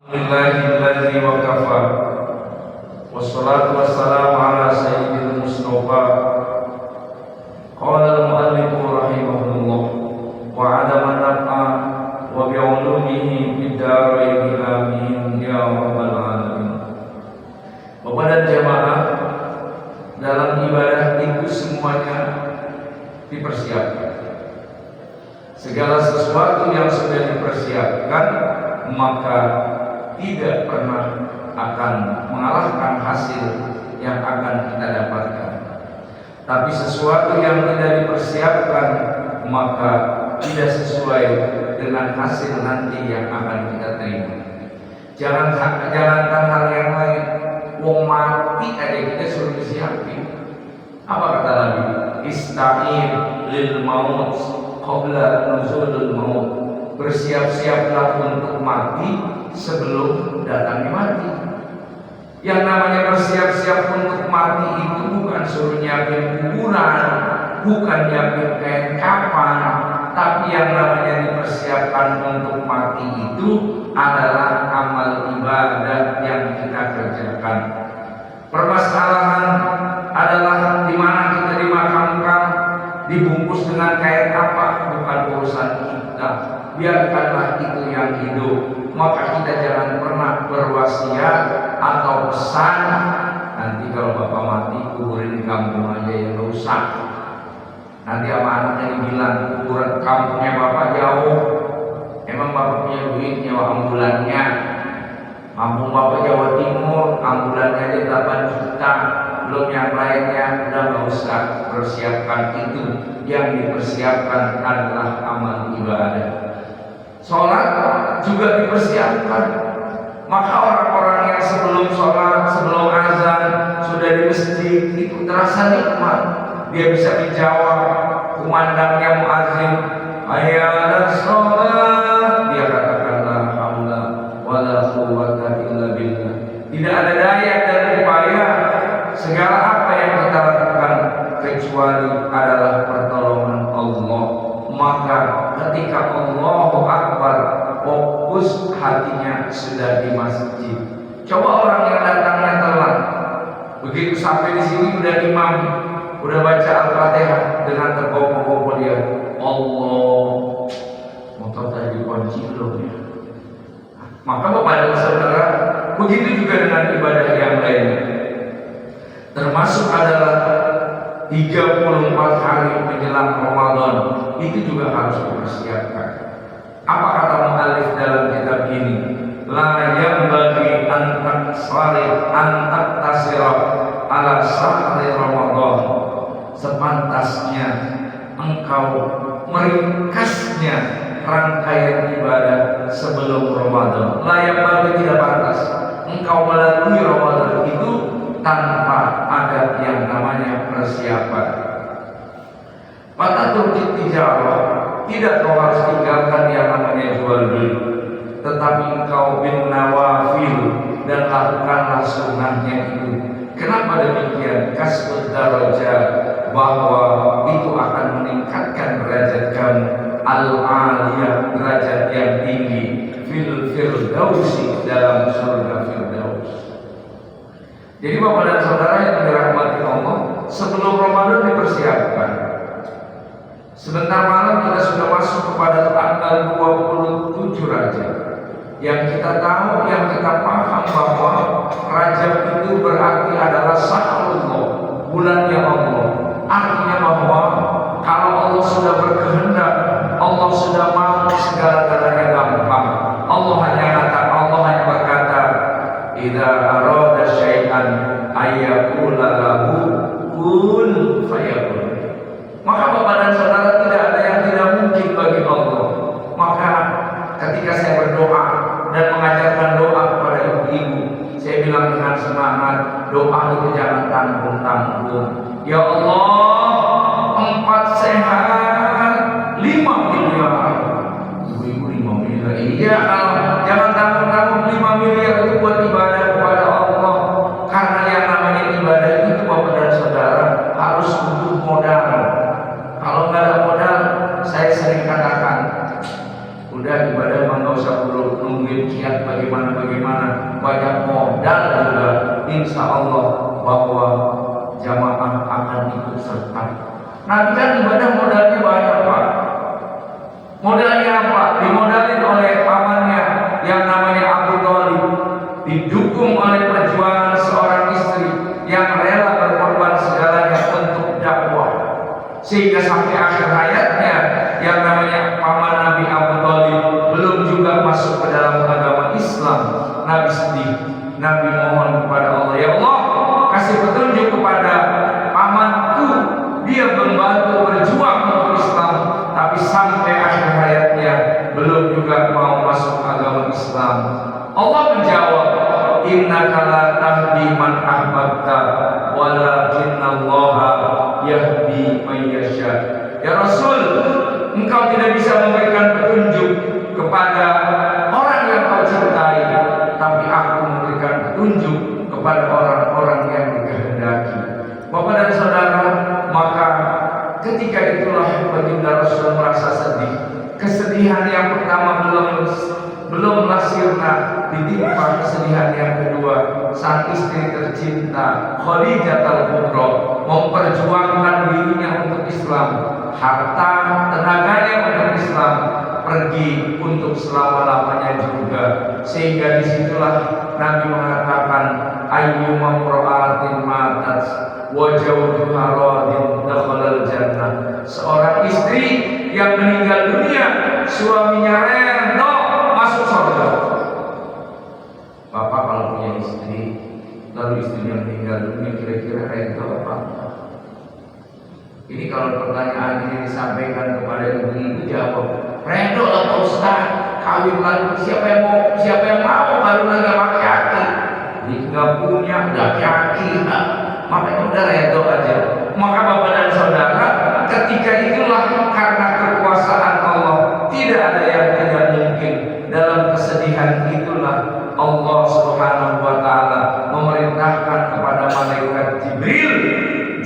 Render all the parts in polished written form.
Alhamdulillahillazi wa kafa. Wassalatu wassalamu ala sayyidil Mustafa. Qala al-mu'allifu rahimahullah wa 'ala man nafa wa bi'ulumihi fid dharain amin ya rabbal alamin. Bapak dan jamaah, dalam ibadah itu semuanya dipersiapkan. Segala sesuatu yang sudah dipersiapkan maka tidak pernah akan mengalahkan hasil yang akan kita dapatkan. Tapi sesuatu yang tidak dipersiapkan maka tidak sesuai dengan hasil nanti yang akan kita terima. Jangankan hal yang lain, wong mati aja kita suruh disiapin. Apa kata Nabi? Ista'in lil maut qabla nuzulul maut. Bersiap-siaplah untuk mati sebelum datangnya mati. Yang namanya bersiap-siap untuk mati itu bukan suruh nyiapin kuburan, bukan nyiapin kain kafan, tapi yang namanya dipersiapkan untuk mati itu adalah amal ibadah yang kita kerjakan. Permasalahan adalah di mana kita dimakamkan, dibungkus dengan kain apa, bukan urusan kita. Biarkanlah itu yang hidup. Maka kita jangan pernah berwasiat atau pesan, nanti kalau bapak mati kuburin di kampung aja yang rusak. Nanti sama anaknya dibilang kuburan kampungnya bapak jauh, emang bapak punya duit nyewa ambulannya. Kampung bapak Jawa Timur, ambulannya aja 8 juta, belum yang lainnya. Udah gak usah persiapkan itu. Yang dipersiapkan adalah amal ibadah. Sholat juga dipersiapkan. Maka orang-orang yang sebelum sholat, sebelum azan sudah di masjid itu terasa nikmat. Dia bisa dijawab kumandangnya muazin, hayya 'alas sholat. Dia katakan la haula wala quwwata illa billah. Tidak ada daya dan upaya segala apa yang kita lakukan kecuali adalah pertolongan Allah. Maka ketika Allahu Akbar, fokus hatinya sudah di masjid. Coba orang yang datangnya telat, begitu sampai di sini udah imam, udah baca Al-Fatihah dengan tergopoh-gopoh dia, Allah, motor tadi kunci belum ya? Maka Bapak dan Saudara, begitu juga dengan ibadah yang lainnya. Termasuk adalah 34 hari menjelang Ramadan, itu juga harus dipersiapkan. Apa kata mu'allif dalam kitab ini? La yanbaghi an taktasira ala sahri Ramadan. Sepantasnya engkau meringkasnya rangkaian ibadah sebelum Ramadan. La yanbaghi, tidak pantas engkau melalui Ramadan itu tanpa ada yang namanya persiapan. Maka turki tijarah, tidak kau harus tinggalkan yang namanya jual beli, tetapi engkau bin nawafil dan lakukanlah sunnahnya itu. Kenapa demikian? Kasbud darajat, bahwa itu akan meningkatkan derajat kamu al-aliyah, derajat yang tinggi, fil firdausi, dalam surga firdaus. Jadi Bapak dan Saudara yang dirahmati Allah, sebelum Ramadan dipersiapkan. Sebentar malam kita sudah masuk kepada tanggal 27 Rajab. Yang kita tahu, yang kita paham bahwa Rajab itu berarti adalah syahrullah, bulannya Allah. Artinya bahwa kalau Allah sudah berkehendak, Allah sudah mau, segala-galanya gampang. Allah hanya berkata, idza arada syai'an ayyaqula lahu kun fayakun. Maka Bapak dan Saudara, tidak ada yang tidak mungkin bagi Allah. Maka ketika saya berdoa dan mengajarkan doa kepada ibu-ibu, saya bilang dengan semangat, doa itu jangan tanggung-tanggung. Ya Allah, 4 sehat, 5 miliar. Ibu-ibu 5 miliar. Iya, jangan tanggung-tanggung. 5 miliar itu buat ibadah kepada Allah. Karena yang namanya ibadah itu Bapak dan Saudara harus butuh modal. Kalau nggak ada modal, saya sering katakan, udah ibadah nggak usah perlu nungguin kiat bagaimana sebagaimana banyak modal juga insya Allah bahwa jamaah akan ikut serta. Nabi kan ibadah modalnya banyak Pak. Modalnya apa? Dimodalin oleh pamannya yang namanya Abu Thalib, didukung oleh perjuangan seorang istri yang rela berkorban segalanya untuk dakwah, sehingga sampai akhir hayatnya yang namanya paman Nabi Abu Thalib belum juga masuk ke dalam agama Islam. Nabi sedih, Nabi mohon kepada Allah, ya Allah kasih petunjuk kepada pamanku, dia membantu berjuang untuk Islam tapi sampai akhir hayatnya belum juga mau masuk agama Islam. Allah menjawab, innaka la tahdi man ahbabta walakinallaha yahdi man yasha. Ya Rasul, engkau tidak bisa memberikan petunjuk kepada orang yang kau cintai, tapi aku memberikan petunjuk kepada orang-orang yang dikehendaki. Bapak dan saudara, maka ketika itulah baginda Rasul merasa sedih. Kesedihan yang pertama belumlah sirna, ditimpa kesedihan yang kedua. Sang istri tercinta Khadijah al-Kubra memperjuangkan dirinya untuk Islam, harta tenaganya untuk Islam, pergi untuk selama-lamanya juga. Sehingga disitulah Nabi mengatakan, ayyuma mra'atin matat wa zawjuha radin dakhalal jannah. Seorang istri yang meninggal dunia, suaminya redha masuk surga. Bapak kalau punya istri, lalu istrinya meninggal dunia, kira-kira redha apa? Ini kalau pertanyaan ini disampaikan kepada ibu-ibu, jawab, redha lah Pak Ustaz, kawin lagi, siapa yang mau kawin lagi laki-laki? Nggak punya laki-laki, makanya udah redha aja. Maka Bapak dan Saudara, ketika itulah karena kekuasaan Allah, tidak ada yang tidak mungkin. Dalam kesedihan itulah Allah Subhanahu wa Ta'ala memerintahkan kepada malaikat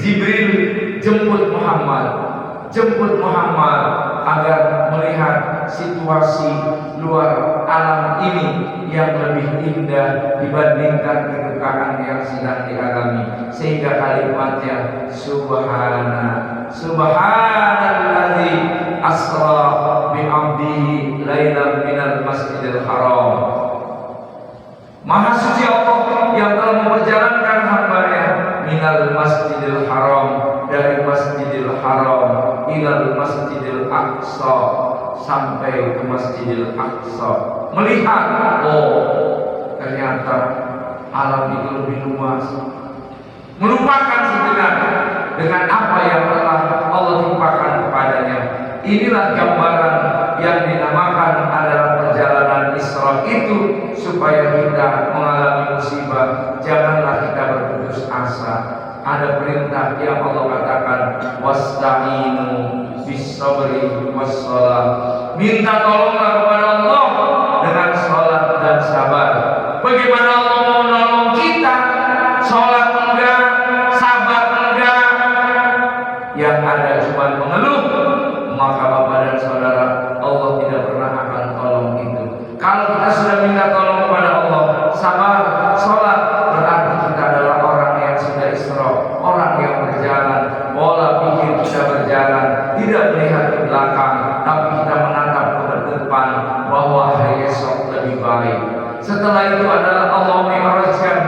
Jibril jemput Muhammad agar melihat situasi luar alam ini yang lebih indah dibandingkan kedukaan yang sedang dialami. Sehingga kalimatnya Subhanalladzi asra bi 'abdihi lailan minal masjidil haram. Maha suci Allah yang telah memperjalankan hamba-Nya minal masjidil haram, dari masjidil haram ilal masjidil aqsa, sampai ke masjidil aqsa. Melihat, ternyata alam itu lebih luas. Melupakan sejenak dengan apa yang telah Allah timpakan kepadanya. Inilah gambaran yang dinamakan adalah perjalanan Isra itu, supaya kita mengalami musibah janganlah kita berputus asa. Ada perintah yang Allah katakan, wasta'inu bis-sabri was-shalah. Minta tolonglah kepada Allah dengan salat dan sabar. Bagaimana Allah mau nolong kita? Salat enggak, sabar enggak, yang ada cuma mengeluh. Maka Bapak dan Saudara, Allah tidak pernah akan tolong itu. Kalau kita sudah minta tolong kepada Allah, sabar, salat, berarti kita adalah orang yang sudah Isra, orang yang berjalan. Pola pikir kita berjalan, tidak melihat ke belakang, tapi kita menatap ke depan bahwa hari esok lebih baik. Setelah itu adalah Allah mi'rajkan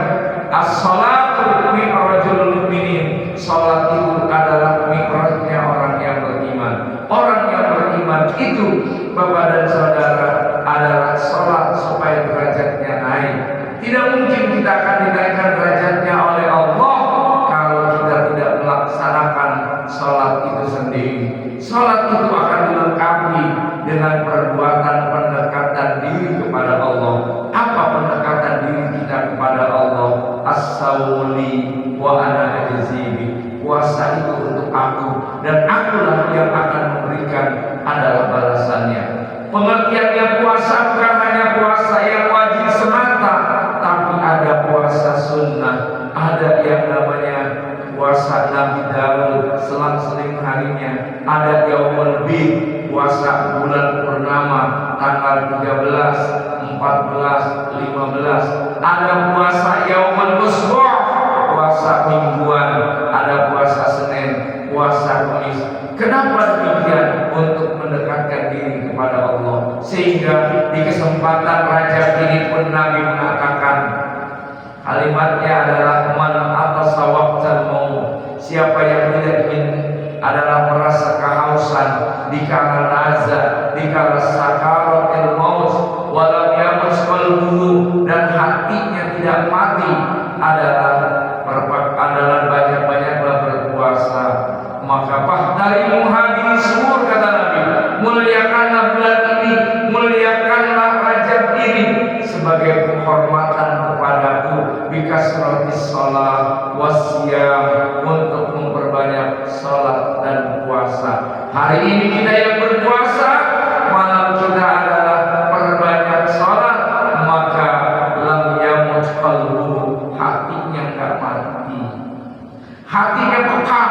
as-salatu mi'rajul mu'minin. Salat itu adalah mi'rajnya orang yang beriman. Orang yang beriman itu, Bapak dan Saudara, adalah salat supaya derajatnya naik. Tidak mungkin kita akan dinaikkan derajatnya oleh Allah kalau kita tidak melaksanakan salat itu sendiri. Salat itu akan dilengkapi dengan perbuatan pendekatan diri kepada Allah. Apa pendekatan diri kita kepada Allah? As-sawli wa ana ajzibi. Puasa itu untuk aku, dan akulah yang akan memberikan adalah balasannya. Pengertiannya puasa bukan hanya puasa yang wajib semata, tapi ada puasa sunnah, ada puasa yaumul usbu', puasa mingguan, ada puasa Senin, puasa Kamis. Kenapa demikian? Untuk mendekatkan diri kepada Allah. Sehingga di kesempatan Rajab ini pun Nabi mengatakan, kalimatnya adalah man atasa waqtal maut, siapa yang tidak ingin adalah merasa kehausan dikala nazar, dikala sakaratul maut, walam yamus qalbuhu, dan hatinya tidak mati, adalah banyak-banyaklah berpuasa. Maka fahtarimu hadhihi syuhur, kata Nabi, muliakanlah bulan ini, muliakanlah Rajab ini sebagai penghormatan kepadaku, bikasratis shalah wasyam, untuk memperbanyak salat dan puasa. Hari ini kita yang berpuasa, malam kita adalah perbanyak salat, maka lam yamut qalbuhu, hatinya enggak mati, hatinya peka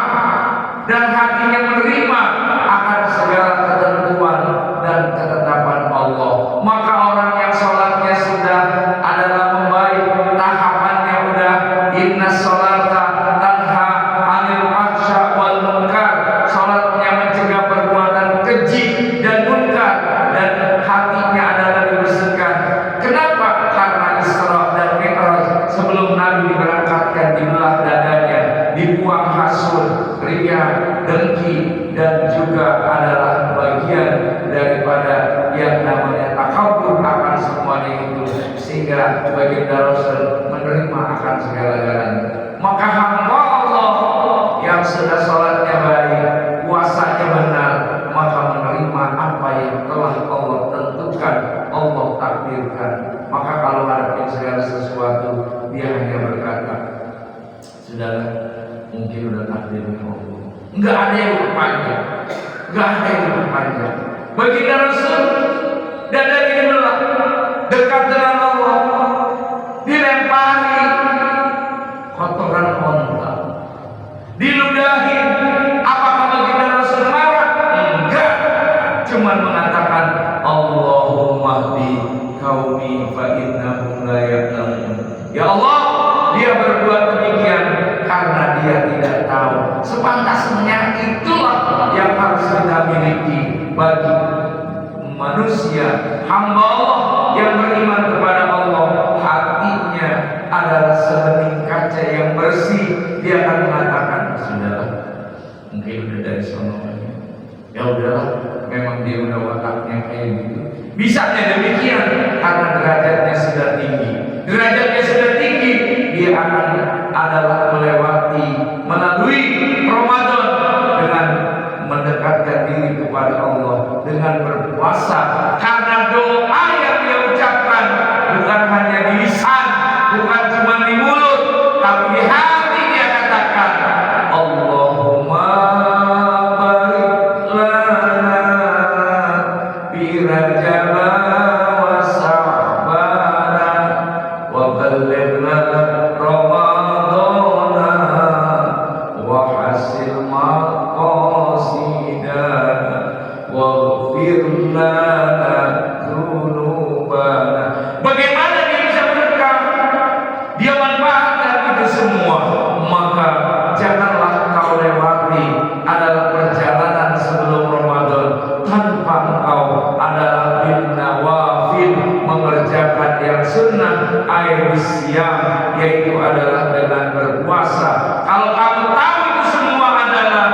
dan hatinya menerima akan segala ketentuan dan ketetapan Allah. Maka orang yang sholatnya sudah adalah membaik, tahapannya udah inna sholata tanha anil fahsya wal munkar, sholatnya mencegah perbuatan keji dan munkar, dan hatinya adalah dibersihkan. Kenapa? Karena Isra dan Mi'raj, sebelum Nabi diberangkatkan, dibelah dadanya, dibuang hasud, ria, dengki, dan juga adalah bagian daripada yang namanya takabur akan semuanya itu, sehingga baginda Rasul menerima akan segala-galanya. Maka hamba Allah yang sudah sholatnya baik, puasanya benar, maka menerima apa yang telah Allah tentukan, Allah takdirkan. Maka kalau hadapin segala sesuatu, dia hanya berkata, sudahlah, mungkin udah takdirnya Allah. Enggak ada yang berpanjang, enggak ada yang berpanjang. Baginda Rasul dadanya dibelah, dekat dengan Allah, dilempari kotoran onta, diludahi. Apakah baginda Rasul marah? Enggak, cuman mengatakan Allahumma hdi qaumi fa innahum la ya'lamun. Ya Allah, dia berbuat demikian karena dia tidak tahu. Sepantasnya itulah yang harus kita miliki bagi manusia, hamba Allah yang beriman kepada Allah. Hatinya adalah sebening kaca yang bersih. Dia akan mengatakan, sudahlah, mungkin udah dari sono, ya udahlah, memang dia udah wataknya kayak gitu. Bisanya demikian karena derajatnya sudah tinggi. Derajatnya sudah tinggi, dia akan adalah melalui Ramadan dengan mendekatkan diri kepada Allah dengan berpuasa, karena doa yang dia ucapkan bukan hanya di lisan, bukan cuma di mulut, tapi di hati dia katakan, Allahumma barik lana fi Rajab wa Sya'ban wa ballighna Bagaimana dia bisa berkah? Dia manfaatkan itu semua. Maka janganlah kau lewati adalah perjalanan sebelum Ramadan tanpa engkau adalah bin nawafil, mengerjakan yang sunnah, air siam, yaitu adalah dengan berpuasa. Kalau kamu tahu itu semua adalah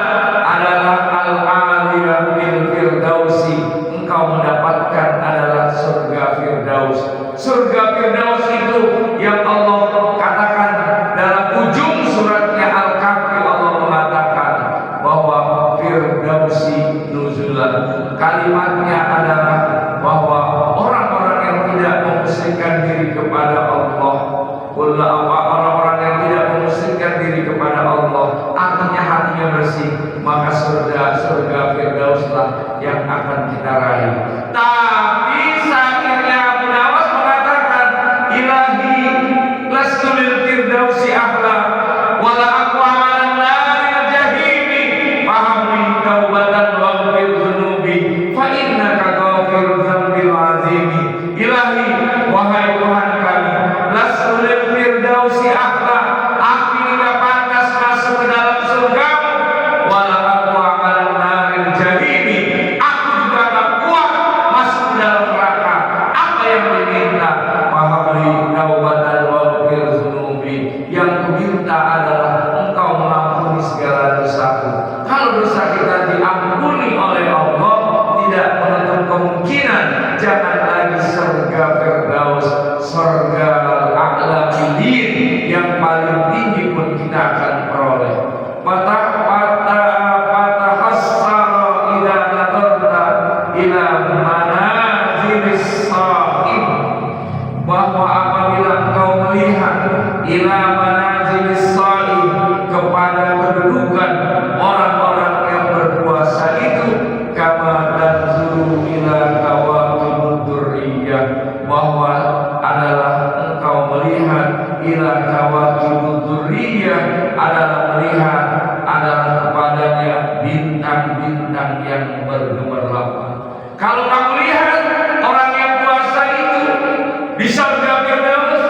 al-aliyah bil firdausi, engkau mendapatkan adalah surga Firdaus. Surga Firdaus itu yang Allah katakan dalam ujung suratnya Al-Kahfi, Allah mengatakan bahwa Firdausi nuzulan. Kalimatnya adalah bahwa orang-orang yang tidak memusingkan diri kepada Allah, orang-orang yang tidak memusingkan diri kepada Allah, artinya hatinya bersih, maka surga Firdauslah yang akan kita raih. Tapi akhirnya Abu Nawas mengatakan, ilahi lastu lil firdausi ahla wala aku amalan naril jahimi fahamni taubatan wa ghfir dhunubi fa innaka ghafirul dzambil azimi. Ilahi, wahai Tuhan kami, lastu darajal a'la ilin, yang paling tinggi pun kita akan peroleh. Fatahasara ila nadarta ila manazilis sa'im, bahwa apabila engkau melihat ila manazilis sa'im, kepada kedudukan orang-orang yang berpuasa itu, kama tanzuru ila kawakibud durriyah, bahwa adalah engkau melihat ila kawakibud durriyah, adalah melihat adalah kepadanya bintang-bintang yang bergemerlapan. Kalau kamu lihat orang yang puasa itu di surga Firdaus,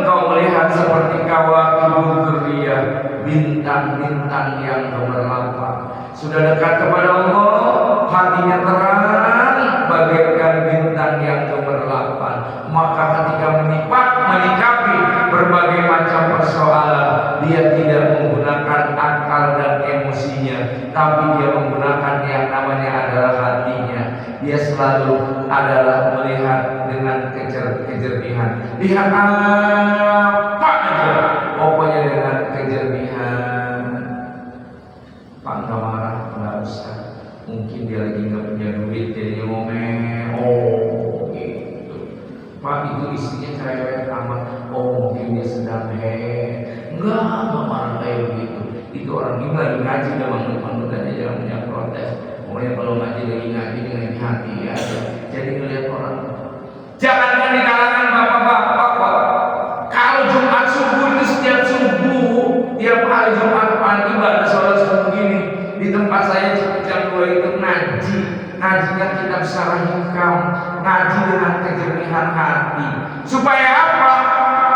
engkau melihat seperti kawakibud durriyah, bintang-bintang yang gemerlapan. Sudah dekat kepada Allah, hatinya terang bagaikan bintang yang gemerlapan. Maka ketika menyikapi berbagai macam persoalan, dia tidak menggunakan akal dan emosinya, tapi dia menggunakan yang namanya adalah hatinya. Dia selalu adalah melihat dengan kejernihan. Lihat apa aja, pokoknya dengan kejernihan. Pak nggak marah, nggak usah. Mungkin dia lagi nggak punya duit, jadi ngomel. Oh gitu. Pak itu isinya cewek amat. Oh mungkin dia sedang nggak marah kayak begitu. Itu orang ini lagi ngaji, memang aja jangan punya protes. Pokoknya kalau ngaji lagi ngaji dengan hati ya. Jadi ngelihat orang. Jangan di kalangan bapak-bapak Pak. Kalau Jumat subuh itu setiap subuh, tiap hari Jumat pagi pada sholat subuh gini, di tempat saya jam 2 itu ngajinya kitab Syarah Hikam, ngaji dengan kejernihan hati. Supaya apa?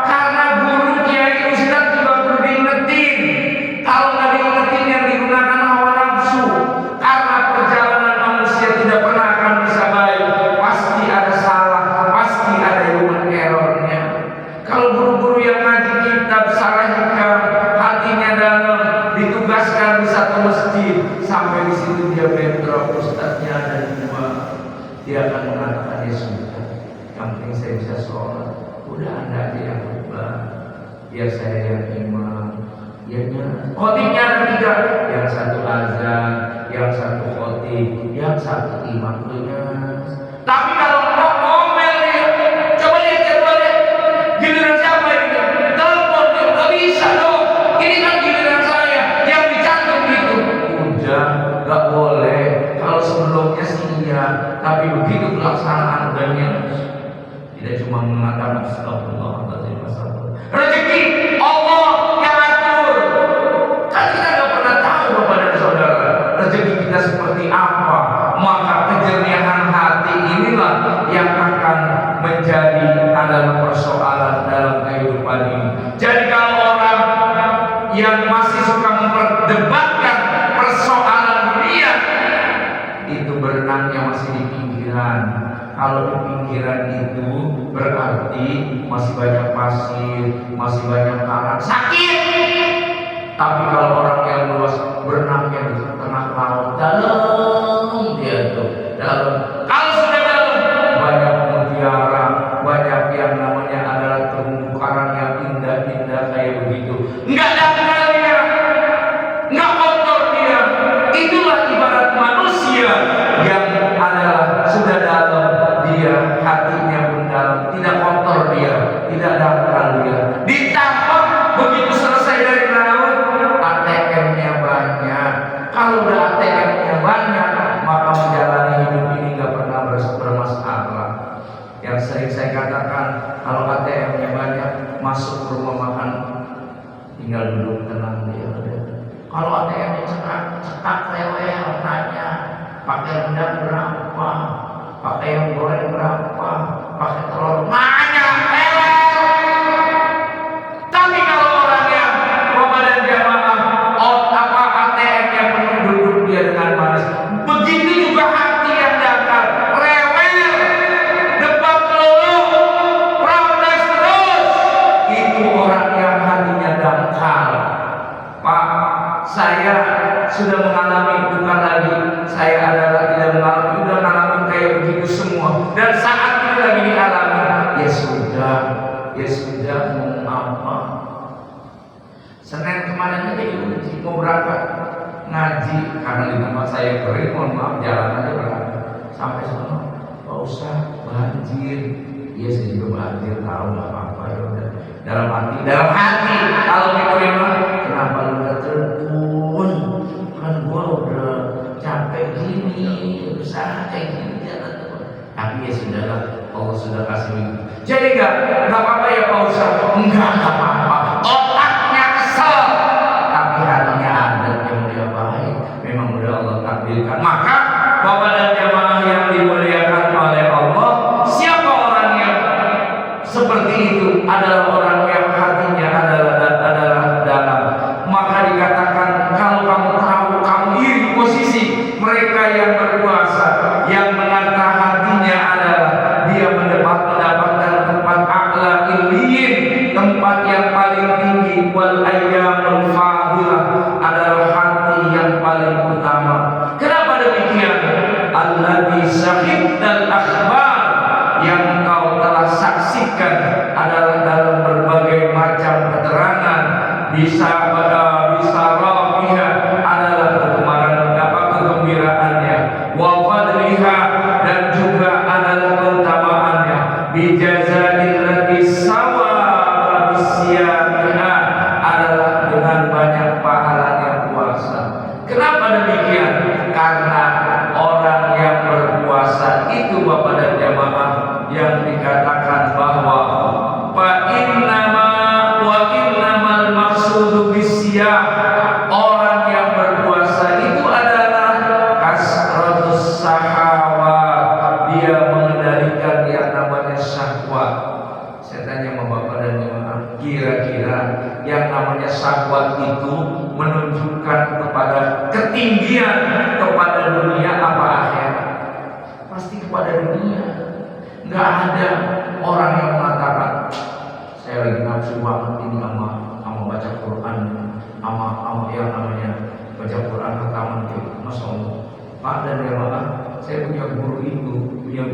Karena guru kiai ustaz juga perlu diingetin. Kalau nggak diingetin, yang digunakan hawa nafsu. Karena perjalanan manusia tidak pernah akan bisa baik, pasti ada salah, pasti ada human errornya. Kalau guru-guru yang ngaji kitab Syarah Hikam, hatinya dalam, ditugaskan di satu masjid, sampai di situ dia bentrok, ustaznya ada dua, dia akan mengatakan ya sudah, yang penting saya bisa sholat, udah Anda aja yang khutbah, biar saya yang imam. Khotibnya ada 3, yang satu azan, yang satu khotib, yang satu imam. Tapi kalau enggak ngomel dia, coba lihat jadwalnya, giliran siapa ini? Telepon dia, nggak bisa dong. Ini kan giliran saya, yang dicantum gitu. Udah, nggak boleh. Kalau sebelumnya sih iya, tapi begitu pelaksanaan adanya, tidak cuma mengatakan astagfirullahaladzim, rezeki Allah yang atur. Kan kita nggak pernah tahu Bapak dan Saudara rezeki kita seperti apa. Maka kejernihan hati inilah yang akan menjadi adalah persoalan dalam kehidupan ini. Jadi kalau orang yang masih suka memperdebatkan persoalan dunia, itu berenangnya masih di pinggiran. Kalau di pinggiran itu berarti masih banyak pasir, masih banyak karang, sakit. Tapi kalau orang yang luas, berenangnya di tengah laut, dalam dia tuh, dalam. Kalau sudah dalam, banyak mutiara, banyak yang namanya adalah terumbu karang yang indah-indah kayak begitu. Enggak dangkal dia, enggak kotor dia. Itulah ibarat manusia yang adalah sudah dalam, dia hatinya pun dalam, tidak kotor dia, tidak dangkal dia. Ditambah begitu selesai dari laut, ATM-nya banyak. Kalau udah ATM-nya banyak, maka menjalani hidup ini nggak pernah bermasalah. Yang sering saya katakan, kalau ATM-nya banyak, masuk ke rumah makan, tinggal duduk tenang dia udah. Kalau ATM-nya cekak rewel, tanya pakai rendang berapa, pakai yang goreng berapa, pakai telur nanya rewel. Tapi kalau orang yang Bapak dan jamaah, ATM-nya penuh, duduk dia dengan manis. Begitu juga hati yang dangkal, rewel, debat melulu, protes terus. Itu orang yang hatinya dangkal. Pak, saya sudah mengalami, bukan lagi saya adalah tidak mengalami, sudah mengalami kayak begitu semua. Dan saat ini lagi dialami, ya sudah. wisuda mau apa. Senin kemarin aja diuji mau berangkat ngaji karena di tempat saya kering, mohon maaf jalan aja berangkat sampai sana. Pak Ustaz banjir, iya saya juga banjir, tahu nggak apa-apa ya udah. Dalam hati kalau mikirin kenapa lu udah telepon, kan gua udah capek gini, usaha kayak gini jalan. Tapi ya sudahlah, Allah sudah kasih begitu. Jadi nggak apa-apa ya Pak Ustaz, enggak apa-apa. Otaknya kesel, tapi hatinya ada yang dia baik. Memang udah Allah takdirkan. Maka Bapak dan jamaah yang dimuliakan oleh Allah, siapa orang yang seperti itu adalah orang yang hatinya adalah dalam. Maka dikatakan kalau kamu tahu kamu iri posisi mereka yang berkuasa, yang menata hatinya adalah dia mendapatkan tempat a'la illiyin, tempat yang paling tinggi, wal ayyamul fadilah adalah hati yang paling utama. Kenapa demikian? Alladzi syahidal akhbar, yang kau telah saksikan adalah dalam berbagai macam keterangan, bisa rabiha adalah kegembiraannya, wa fadliha dan juga adalah keutamaannya, bijazail lati sawa bisyaiha adalah dengan banyak pahalanya puasa. Kenapa demikian? Karena orang yang berpuasa itu Bapak dan jamaah yang dikatakan bahwa innamal maqsudu bisyam, orang yang berpuasa itu adalah kasratus sahawat, dia mengendalikan yang namanya syahwat. Saya tanya sama Bapak dan jamaah, kira-kira yang namanya syahwat itu menunjukkan kepada ketinggian kepada dunia apa akhirat? Pasti kepada dunia. Nggak ada orang yang mengatakan saya lagi nafsu banget ini sama baca Quran, sama yang namanya baca Quran khataman itu. Masya Allah. Pak dan jamaah, saya punya guru itu ya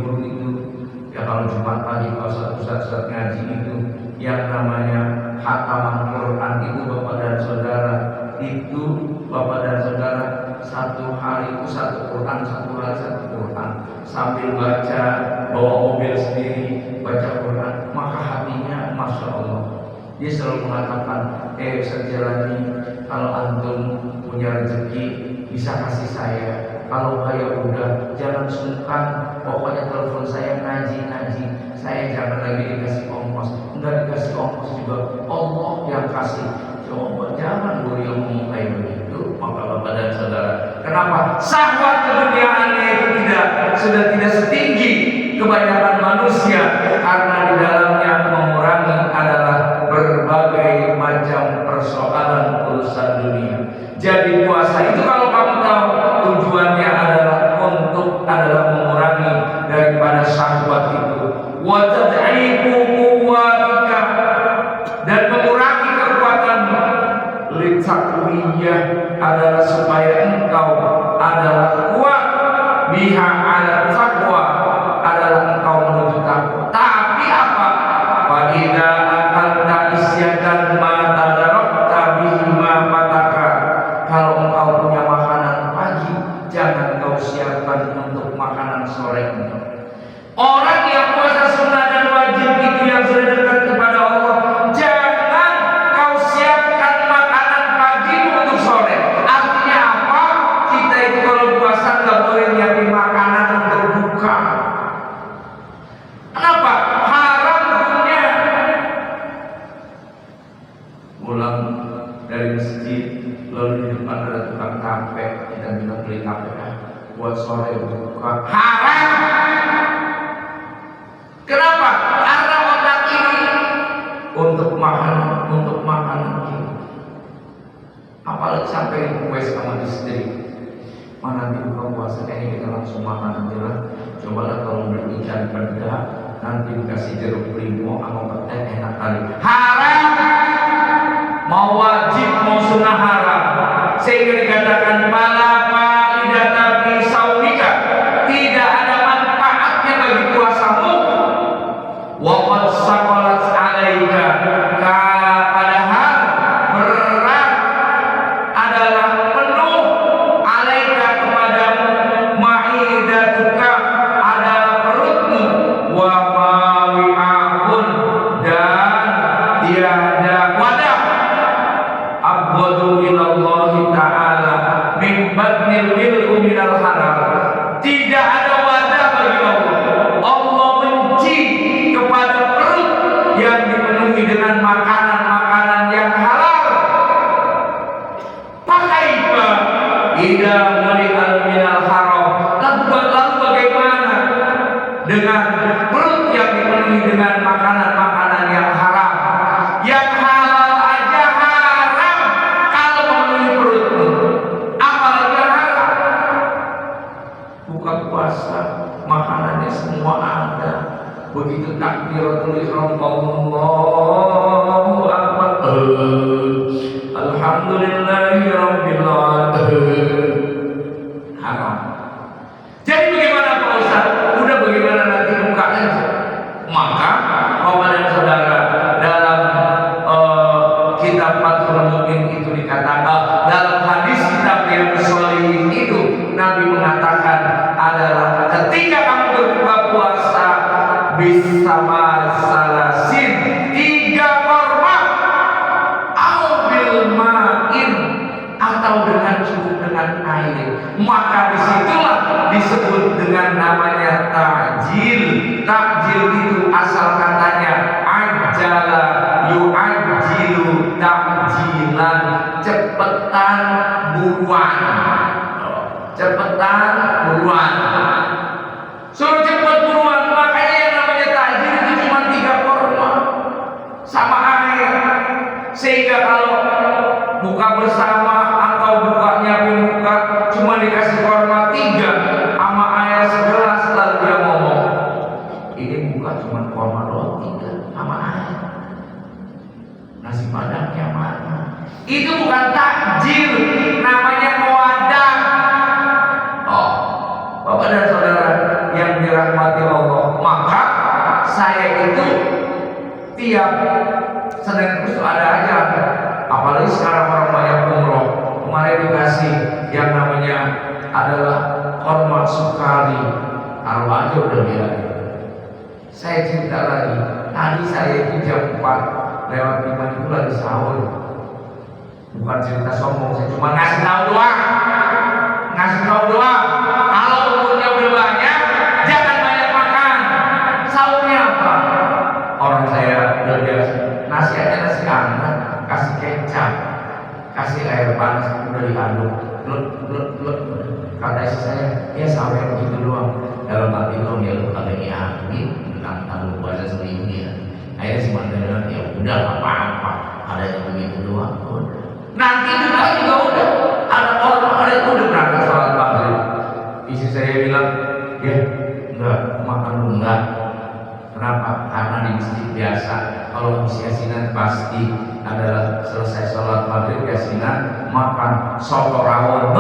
kalau Jumat pagi kalau Ustaz ngaji itu yang namanya khataman Quran itu Bapak dan Saudara, itu Bapak dan Saudara satu hari itu satu Quran, sambil baca, bawa mobil sendiri baca Quran, maka hatinya Masya Allah. Dia selalu mengatakan, Ustaz Jalani, kalau antum punya rezeki bisa kasih saya, kalau saya udah jangan sungkan, pokoknya telepon saya ngaji, saya jangan lagi dikasih ongkos, enggak dikasih ongkos juga Allah yang kasih. Coba jangan guru yang ngomong kayak begitu. Maka Bapak dan Saudara, kenapa syahwat keduniaannya itu sudah tidak setinggi kebanyakan manusia, karena di dalamnya mengurangi adalah berbagai macam persoalan urusan dunia. Jadi puasa itu kalau kamu tahu tujuannya adalah mengurangi daripada syahwat itu, wa tad'ifu quwwatika, dan mengurangi kekuatanmu, litakwiyah adalah supaya engkau adalah kuat, biha ala taqwa adalah engkau menuju takwa. Tapi apa? Wa idza akalta isyatan ma tadarakta bihi ma pataka, kalau engkau punya makanan pagi, jangan kau siapkan untuk makanan sore. Orang yang puasa sunnah dan wajib itu yang sudah dekat kepada Allah, jangan kau siapkan makanan pagi untuk sore. Artinya apa? Kita itu kalau puasa nggak boleh nyiapin makanan untuk buka. Kenapa? Haram hukumnya. Pulang dari masjid, lalu di depan ada tukang tape, kita bilang beli tape buat sore buka. Haram. Kenapa? Karena otak ini untuk makanan ini. Apalagi sampai request sama istri, mana nanti buka puasa kayaknya kita langsung makan aja lah. Cobalah kalau beli ikan peda, nanti dikasih jeruk limau sama petai, enak kali. Haram. Mau wajib mau sunnah haram. Sehingga dikatakan pala faidata fi saumika, tidak ada manfaatnya bagi puasamu. Wa qad saqalat 'alaika, Padahal berat adalah penuh alaika kepadamu, ma'idatuka adalah perutmu, wa mawi'akun dan tiada wadah, abghadu ilallahi ta'ala min badnil mil'u minal haram. Tidak ada wadah bagi Allah. Allah benci kepada perut yang dipenuhi dengan makanan-makanan yang halal. Pakaiba ida muli'al minal haram. Lalu bagaimana dengan perut yang dipenuhi dengan makanan-makanan yang haram? Yang halal aja haram kalau memenuhi perutmu, apalagi yang haram. Buka puasa, makanannya semua ada. Begitu takbiratul ihram, Allahu akbar, alhamdulillahi rabbil alamin, haram. Jadi bagaimana Pak Ustaz? Udah bagaimana nanti buka aja. Maka Bapak dan Saudara, dalam kitab Fathul Mu'min itu dikatakan, dalam hadis kitab yang Sholihin itu Nabi mengatakan adalah ketika kamu berbuka puasa bisama salasin, 3 korma, au bil ma'in, atau dengan cukup dengan air, maka disitulah disebut dengan namanya takjil. Takjil itu asal katanya ajala yu'ajjilu takjilan, cepetan buruan, cepetan buruan, suruh cepet buruan. Makanya yang namanya takjil itu cuma 3 korma sama air, sehingga kalau buka bersama atau bukanya buka cuma dikasih korma 3 sama air segelas, lalu dia ngomong, ini buka cuma korma doang 3 sama air, nasi padangnya mana? Itu bukan takjil, namanya muadah. Oh, Bapak dan Saudara yang dirahmati Allah, maka saya itu tiap Senin Khusus ada aja. Apalagi sekarang orang banyak umroh, kemarin dikasih yang namanya adalah hormat sukari, taruh aja udah bilang. Saya cerita lagi, tadi saya itu jam 4 lewat 5 itu lagi sahur. Bukan cerita sombong, saya cuma ngasih tahu doang. Ngasih tahu doang. Kalau umurnya udah banyak, jangan banyak makan. Sahurnya apa? Orang saya udah biasa, nasi aja nasi hangat, kasih kecap, kasih air panas, udah diaduk, lut. Kata istri saya, ya sahur yang begitu doang. Dalam hati dong, ya lu kagak yakin tentang puasa seminggu ya. Akhirnya si mantan ya udah apa-apa, ada yang begitu doang. Nanti juga udah ada orang ada yang udah berangkat sholat maghrib. Istri saya bilang, ya enggak makan dulu enggak. Kenapa? Karena di masjid biasa kalau habis yasinan pasti adalah selesai sholat maghrib yasinan makan soto rawon.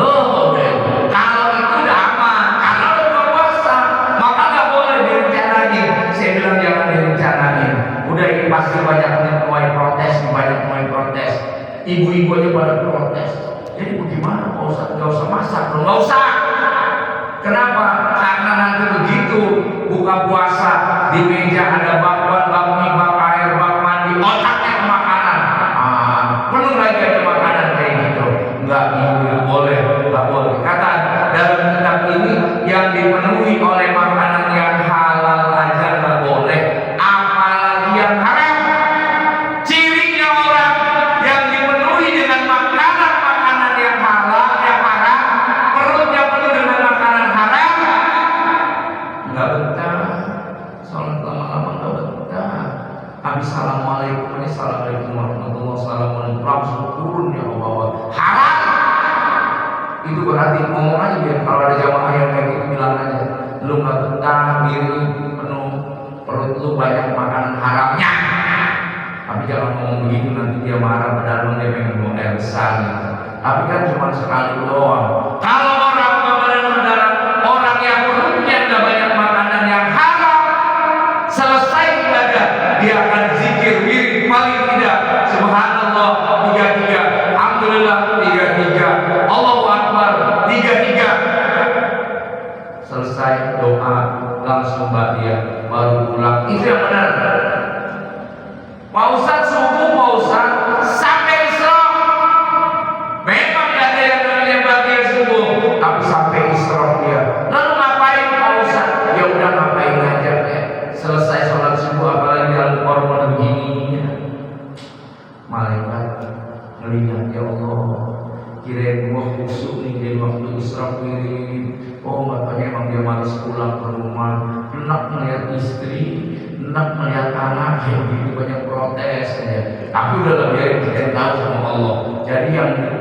Kalau itu udah aman. Kalau udah puasa maka nggak boleh direncanain. Saya bilang jangan direncanain. Udah ini pasti banyak mulai protes. Ibu-ibu aja pada protes. Jadi bagaimana Pak Ustaz? Nggak usah masak, nggak usah. Kenapa? Karena nanti begitu buka puasa di meja ada bakwan, bakmi, bak air, bak mandi, otaknya ke makanan. Penuh lagi ada makanan kayak gitu. Nggak boleh. Kata dalam kitab ini yang dipenuhi oleh makanan yang halal aja nggak boleh, apalagi yang haram. Cirinya orang yang dipenuhi dengan makanan yang halal, yang haram, perutnya penuh dengan makanan haram, nggak betah. Sholat lama-lama nggak betah. Habis assalamualaikum warahmatullahi wabarakatuh, langsung turun ya Allah. Haram. Itu berarti ngomong aja biar kalau ada jamaah yang kayak gitu bilang aja, lu nggak betah, diri penuh, perut lu banyak makanan haramnya. Tapi jangan ngomong begitu, nanti dia marah, padahal dia pengen ngomong besar gitu. Tapi kan cuma sekali doang. Kalau orang kepada saudara, orang yang perutnya nggak banyak makanan yang haram, selesai ibadah dia akan zikir wirid paling malaikat melihat, ya Allah, kirain gua khusyuk nih dari waktu Israfil. Oh, katanya emang dia malas pulang ke rumah, enak melihat istri, enak melihat anak, kayak gitu banyak protes aja. Tapi udah biarin, kita tahu sama Allah. Jadi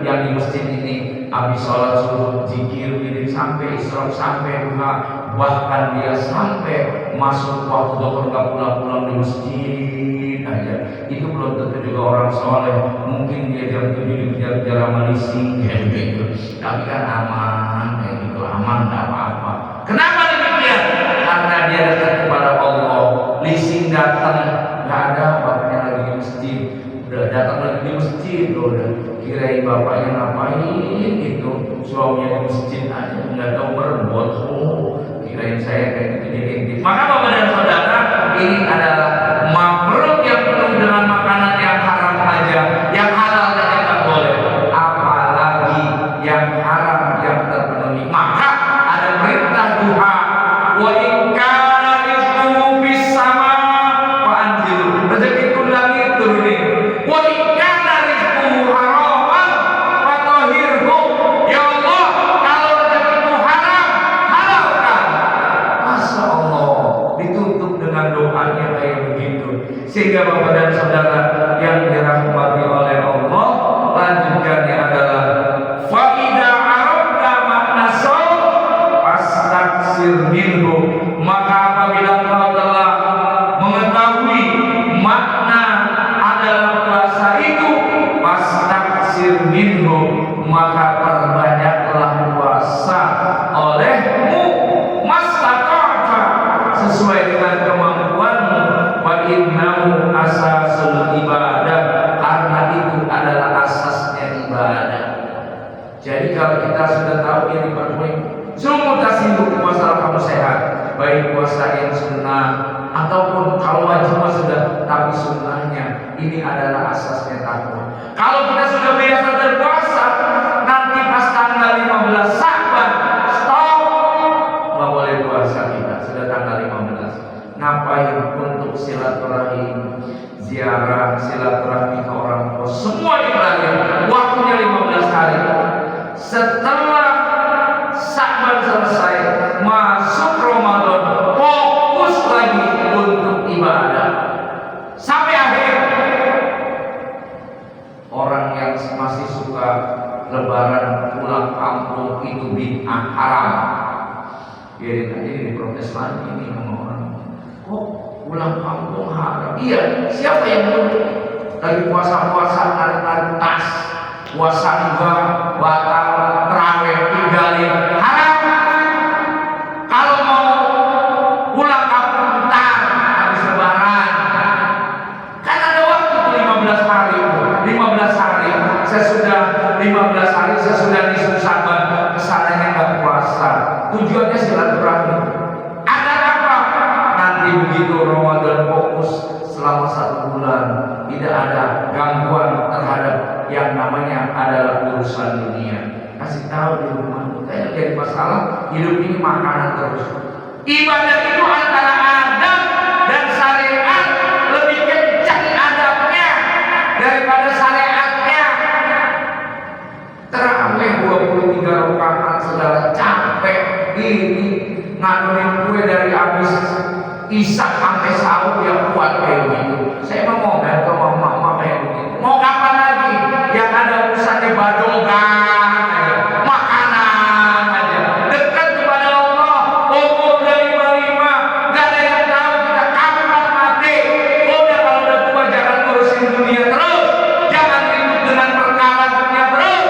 yang di masjid ini habis sholat subuh zikir ini sampai Isra, sampai duha, bahkan dia sampai masuk waktu dohor nggak pulang-pulang di masjid aja. Itu belum tentu juga orang soleh. Mungkin dia jam 7 dikejar-kejar sama leasing kayak gitu, tapi kan aman kayak gitu, aman nggak apa-apa. Kenapa demikian? Karena dia dekat kepada Allah. Leasing datang nggak ada, bapaknya lagi di masjid, udah datang lagi di masjid, udah kirain bapaknya ngapain itu, suaminya di masjid aja nggak tahu berbuat. Kirain saya kayak gitu jadi. Maka bapak dan saudara, ini adalah makhluk yang penuh dengan makanan yang haram aja, yang halal saja tak boleh, apalagi yang haram yang terpenuhi. Maka ada perintah duha, wa in kana rizquhu bis sama wa anzilu, rezeki pun langit turunin. Wa in kana rizquhu haraman fatahhirhu, ya Allah, kalau rezekiku haram, halalkan. Masya Allah, ditutup dengan doanya kayak begitu. Sehingga bapak dan saudara yang dirahmati oleh Allah, lanjutannya adalah fa'idha arabta makna shaum fastaksir minhu, maka apabila kau telah mengetahui makna adalah puasa itu, fastaksir minhu, maka perbanyaklah puasa olehmu mastata'ta, sesuai dengan kemampuanmu. Wa innahu asasul ibadah, karena itu adalah asasnya ibadah. Jadi kalau kita sudah tahu ini diperlukan sungguh tasibuk puasa kamu sehat, baik puasa yang sunnah ataupun kalau wajib sudah, tapi sunnahnya ini adalah asasnya takwa. Kalau kita sudah biasa berpuasa, nanti pas tanggal 15 Sya'ban stop, nggak boleh puasa kita. Sudah tanggal 15, ngapain? Untuk silaturahim, ziarah, silaturahmi ke orang tua, semua dikurangin. Waktunya 15 hari. Setelah Sya'ban selesai, masuk Ramadan, fokus lagi untuk ibadah sampai akhir. Orang yang masih suka lebaran pulang kampung itu bid'ah, haram. Biarin aja diprotes lagi nih sama orang. Kok pulang kampung haram? Iya, siapa yang mudik? Lagi puasa-puasa narik-narik tas, puasa juga batal, terawih tinggalin, haram. Kalau mau pulang kampung ntar habis lebaran, kan ada waktu tuh 15 hari. 15 hari sesudah 15 hari sesudah nisfu Sya'ban, kesananya nggak puasa, tujuannya silaturahmi. Agar apa? Nanti begitu Ramadan fokus selama 1 bulan, tidak ada gangguan terhadap yang namanya adalah urusan dunia. Kasih tahu di rumah, kayak jadi masalah hidup ini makanan terus. Ibadah itu antara adab dan syariat, lebih kencang adabnya daripada syariatnya. Terawih 23 rakaat saudara, capek ini nganurin kue dari habis Isya sampai sahur yang kuat kayak begitu. Saya mau ngomel ke mama kayak begitu. Mau kapan lagi? Yang ada urusannya badogan aja, makanan aja. Dekat kepada Allah, umur dari 55, gak ada yang tahu kita kapan mati. Udah kalau udah tua jangan ngurusin dunia terus, jangan ribut dengan perkara dunia terus,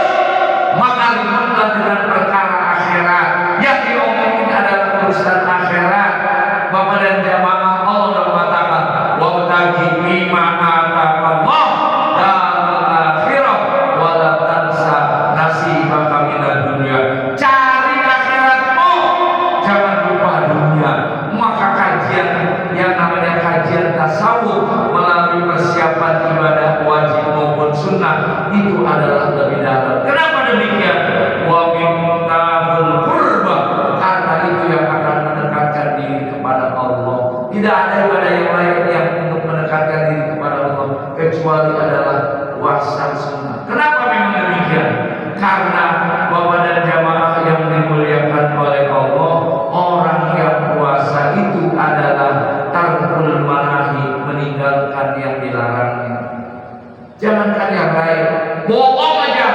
maka ributlah dengan perkara akhirat. Yang diomongin adalah urusan akhirat. Bapak dan jamaah, Allah sudah mengatakan wabtaghi mimma ataqallah darul akhirah wa la tansa nasibaka minad dunya. Cari akhiratmu, jangan lupa dunia. Maka kajian yang namanya kajian tasawuf melalui persiapan ibadah wajib maupun sunnah itu adalah lebih dalam. Kenapa demikian? Wa mintabul qurba, karena itu yang akan mendekatkan diri kepada Allah. Tidak ada ibadah yang lain yang untuk mendekatkan diri kepada Allah kecuali adalah puasa sunnah. Kenapa memang demikian? Karena Bapak dan jamaah yang dimuliakan oleh Allah, orang yang puasa itu adalah tarkul manahi, meninggalkan yang dilarangnya. Jangankan yang lain, bohong aja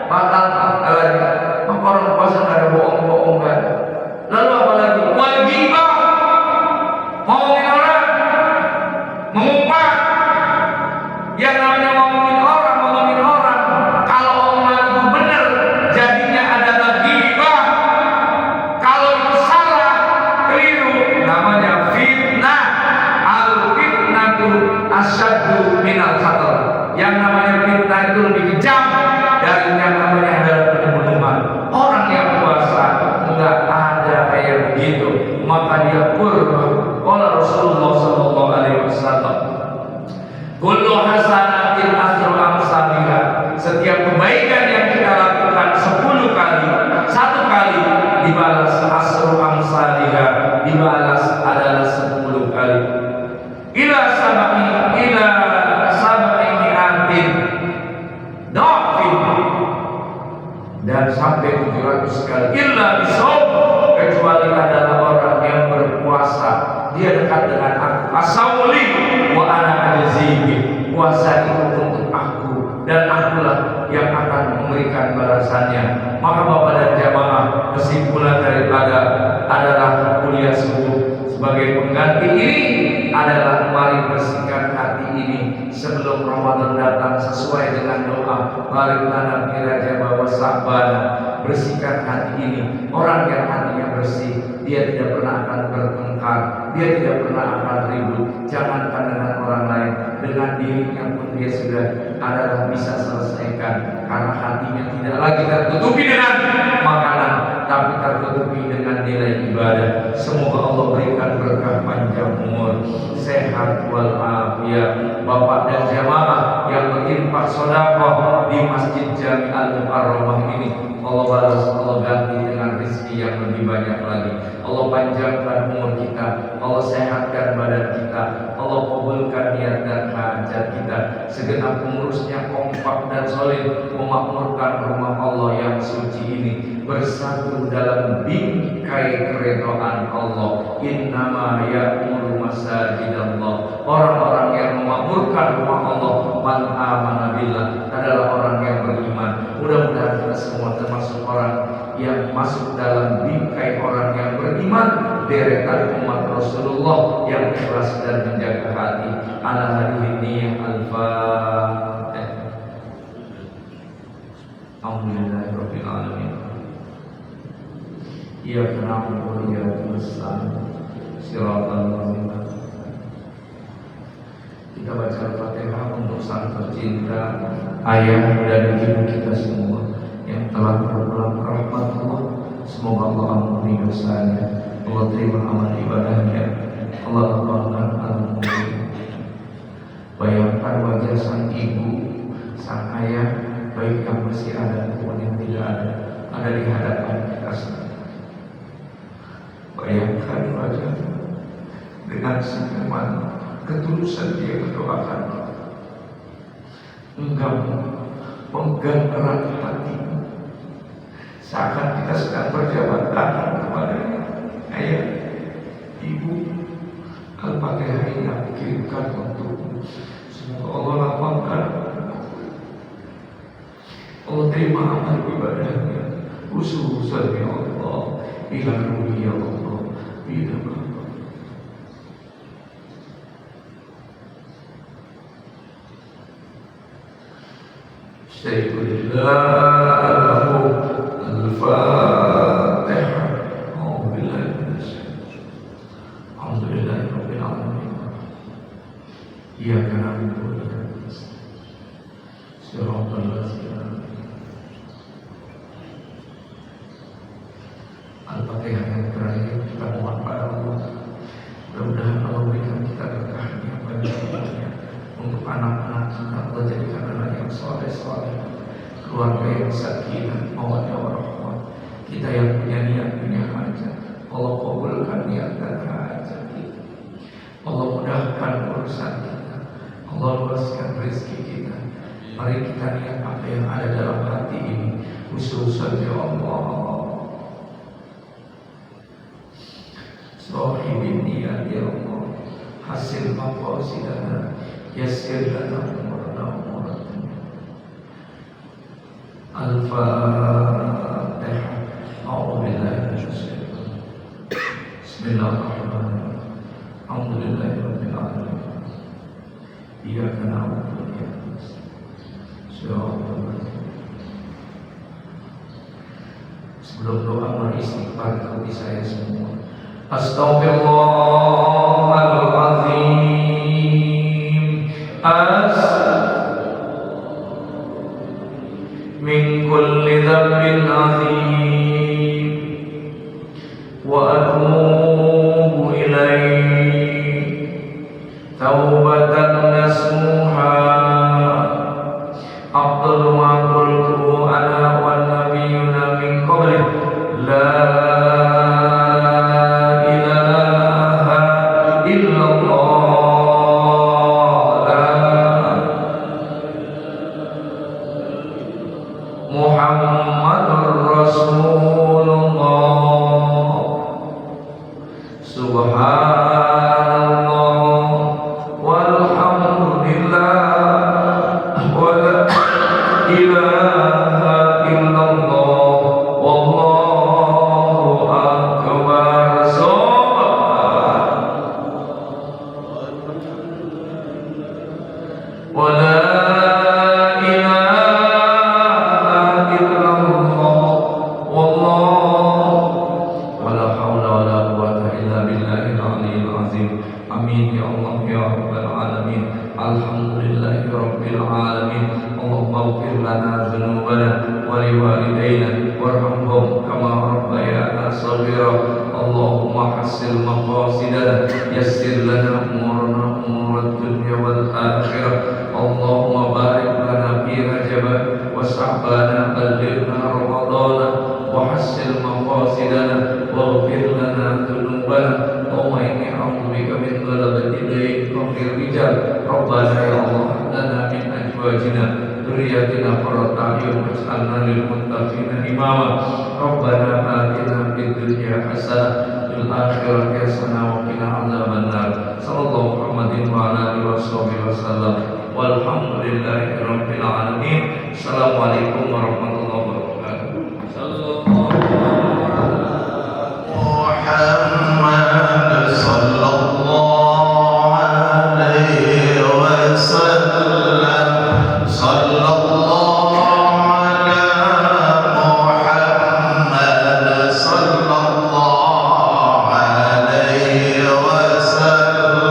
batal lagi. Maka orang puasa nggak ada bohong-bohong kan. Lalu apalagi wajibah, ngomongin orang, mengumpat. Yang namanya ngomongin orang, kalau omongan itu benar, jadinya adalah ghibah. Kalau itu salah, keliru, namanya fitnah. Al-fitnatu asyaddu minal qatl. Yang namanya fitnah itu lebih kejam dari yang namanya adalah pembunuhan. Orang yang puasa enggak ada kayak begitu, maka dia kurban. Qala Rasulullah sallallahu alaihi wasallam, kullu hasanatin asru amsalha. Setiap kebaikan yang kita lakukan 10 kali, 1 kali dibalas asru amsalha, dibalas adalah 10 kali. Ila sabai mi'atin dhafin, dan sampai 700 kali. Illa bisawm, kecuali adalah orang yang berpuasa, dia dekat dengan aku. Asawli wa ana ajzihi, puasa itu untuk aku dan akulah yang akan memberikan balasannya. Maka Bapak dan jamaah, kesimpulan daripada adalah kuliah subuh sebagai pengganti ini adalah mari bersihkan hati ini sebelum Ramadan datang sesuai dengan doa mari lana kiraja bahwa sabar. Bersihkan hati ini. Orang yang hatinya bersih, dia tidak pernah akan bertengkar, dia tidak pernah akan ribut. Jangankan dengan orang lain, dengan dirinya pun dia sudah adalah bisa selesaikan, karena hatinya tidak lagi tertutupi dengan makanan, tapi tertutupi dengan nilai ibadah. Semoga Allah berikan berkah panjang umur, sehat walafiat. Bapak dan jamaah yang berinfak sedekah di Masjid Jami Al-Mukarramah ini, Allah balas, Allah ganti dengan rezeki yang lebih banyak lagi. Allah panjangkan umur kita, Allah sehatkan badan kita, Allah kabulkan niat dan hajat kita. Segenap pengurusnya kompak dan solid memakmurkan rumah Allah yang suci ini, bersatu dalam bingkai keridhaan Allah. Innama ya'muru masajidallah, orang-orang yang memakmurkan rumah Allah, man amana billah, adalah orang yang beriman. Mudah-mudahan kita semua termasuk orang yang masuk dalam bingkai orang yang beriman, deretan umat Rasulullah yang ikhlas dan menjaga hati. Ala hadhihi al-Fatihah. Alhamdulillahirabbil alamin. Iyyaka na'budu wa iyyaka nasta'in. Shiratal ladzina. Kita baca Al-Fatihah untuk sang tercinta, ayah dan ibu kita semua yang telah berpulang ke rahmat Allah. Semoga Allah ampuni dosanya, Allah terima amal ibadahnya, Allah lapangkan al-mu'min. Bayangkan wajah sang ibu, sang ayah, baik yang masih ada maupun yang tidak ada di hadapan kita semua. Bayangkan wajah dengan senyuman ketulusan dia mendoakan, engkau pegang erat hatimu, seakan kita sedang berjabat tangan kepadanya. Ayah, ibu, Al-Fatihah ini aku kirimkan untukmu. Semoga Allah lapangkan, Allah terima amal ibadahnya. Khususan ya Allah, ila ruhi ya Allah, bila Sayyidullah Al-Fatihah. Alhamdulillahirabbil alamin. Iyyaka na'budu wa iyyaka nasta'in. Shiratal ladzina. Al-Fatihah yang terakhir kita mohon pada Allah, mudah-mudahan Allah berikan kita berkahnya banyak untuk anak-anak kita. Allah jadikan anak yang soleh, keluarga yang sakinah, mawaddah warahmah. Kita yang punya niat, punya hajat, Allah kabulkan niat dan hajat kita. Allah mudahkan urusan kita, Allah luaskan rezeki kita. Mari kita lihat apa yang ada dalam hati ini, khususan ya Allah. Sahibin niat ya Allah, hasil maqasidana, yassir lana umurana umuratan. Al-Fatihah. A'udzu billahi minasyaitonir rajim. Bismillahirrahmanirrahim. Alhamdulillahirabbil alamin. Iyyaka na'budu wa iyyaka nasta'in. Shiratal mustaqim. Sebelum doa mari istighfar ikuti saya semua. Astaghfirullahaladzim. Min kulli dzambin azim wa atubu ilaihi taubatan nasuha. Afdalu ma qultu ana wan nabiyyuna min qabli la Muhammadur Rasulullah. Subhanallah walhamdulillah wa la ilaha illallah wallahu akbar. Wa la Amin ya Allah ya Rabbal Alamin. Alhamdulillahi Rabbil Alamin. Allahumma ighfir lana dhunubana wa liwalidayna warhamhum kama rabbayana shaghira. Allahumma hassil maqasidana, yassir lana umurana umurad dunya wal akhirah. Allahumma barik lana fi Rajab wa Sha'ban, ballighna Ramadana wa hassil maqasidana waghfir lana dhunubana. Allahumma inni a'udzubika min ghalabati dayn wa min rijal. Rabbana ya Allah, lana min azwajina dhurriyyatina qurrata a'yun waj'alna lil muttaqina imama. Rabbana atina fid dunya hasanah wa fil akhirati hasanah wa qina adzabannar. Sallallahu Muhammadin wa ala alihi wasallam. Walhamdulillahi rabbil alamin. Assalamualaikum warahmatullahi wabarakatuh. Sallallahu Muhammad sallallahu alaihi wasallam. Sallallahu ala Muhammad sallallahu alaihi wasallam. Sallallahu ala Muhammad sallallahu alaihi wasallam.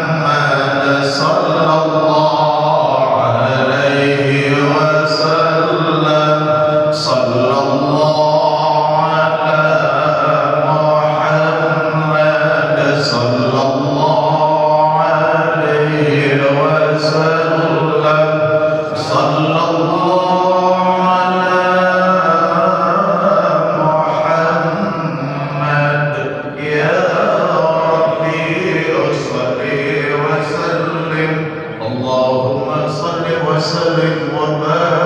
Sallallahu ala Muhammad sallallahu alaihi wasallam. Sallallahu ala Muhammad sallallahu alaihi wasallam. Sallallahu ala Muhammad ya Rabbi salli wa sallim. Allahumma salli wa sallim wa barik